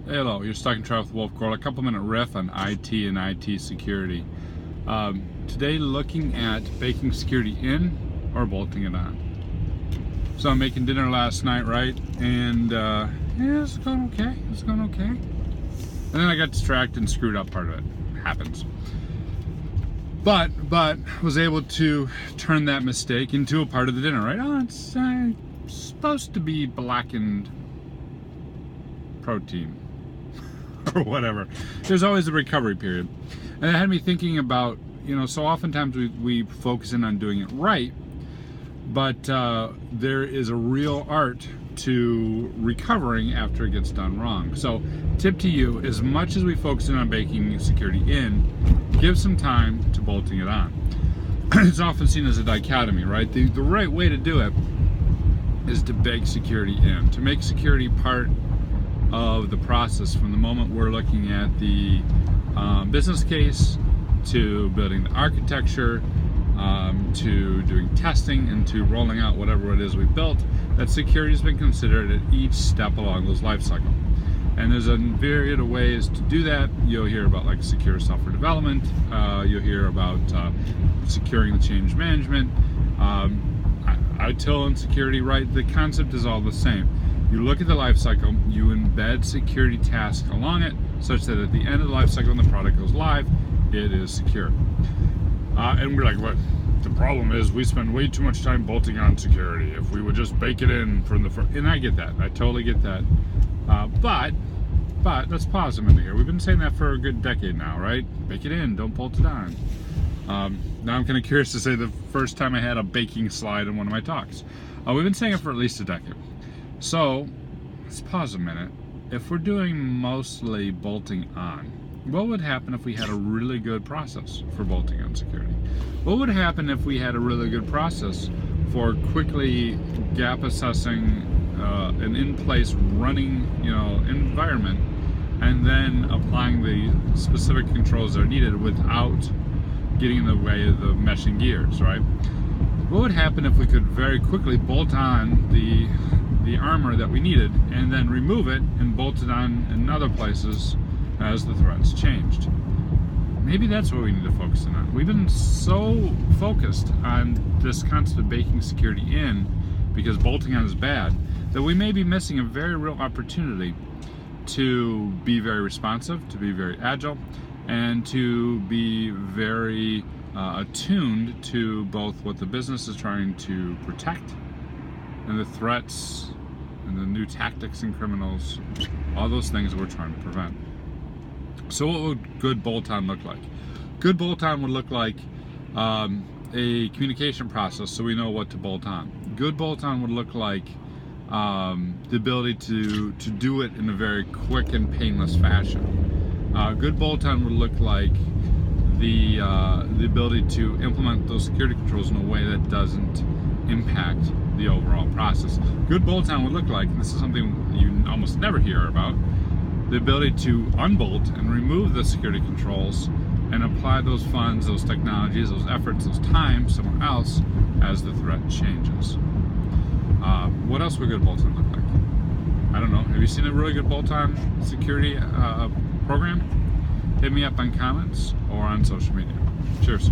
Hello, you're stuck in Traffic with Wolf Gold. A couple-minute riff on IT and IT security. Today, looking at baking security in or bolting it on. So I'm making dinner last night, right? And yeah, it's going okay. It's going okay. And then I got distracted and screwed up part of it. Happens. But was able to turn that mistake into a part of the dinner, right? Oh, it's supposed to be blackened protein or whatever. There's always a recovery period, and it had me thinking about, so oftentimes we focus in on doing it right, but there is a real art to recovering after it gets done wrong. So tip to you, as much as we focus in on baking security in, give some time to bolting it on. It's often seen as a dichotomy, right? The right way to do it is to bake security in, to make security part of the process from the moment we're looking at the business case, to building the architecture, to doing testing, and to rolling out whatever it is we built. That security has been considered at each step along those life cycle. And there's a myriad of ways to do that. You'll hear about like secure software development. You'll hear about securing the change management. ITIL and security, right? The concept is all the same. You look at the life cycle, you embed security tasks along it, such that at the end of the life cycle when the product goes live, it is secure. And we're like, what? The problem is we spend way too much time bolting on security. If we would just bake it in from the first, and I get that, I totally get that. But let's pause a minute here. We've been saying that for a good decade now, right? Bake it in, don't bolt it on. Now I'm kind of curious to say the first time I had a baking slide in one of my talks. We've been saying it for at least a decade. So let's pause a minute. If we're doing mostly bolting on, what would happen if we had a really good process for bolting on security? What would happen if we had a really good process for quickly gap assessing an in-place running, environment, and then applying the specific controls that are needed without getting in the way of the meshing gears, right? What would happen if we could very quickly bolt on the armor that we needed and then remove it and bolt it on in other places as the threats changed? Maybe that's what we need to focus in on. We've been so focused on this concept of baking security in because bolting on is bad that we may be missing a very real opportunity to be very responsive, to be very agile, and to be very attuned to both what the business is trying to protect and the threats and the new tactics and criminals, all those things that we're trying to prevent. So what would good bolt-on look like? Good bolt-on would look like a communication process so we know what to bolt on. Good bolt-on would look like the ability to do it in a very quick and painless fashion. Good bolt-on would look like the ability to implement those security controls in a way that doesn't impact the overall process. Good bolt-on would look like, and this is something you almost never hear about, the ability to unbolt and remove the security controls and apply those funds, those technologies, those efforts, those time somewhere else as the threat changes. What else would good bolt-on look like? I don't know. Have you seen a really good bolt-on security program? Hit me up on comments or on social media. Cheers.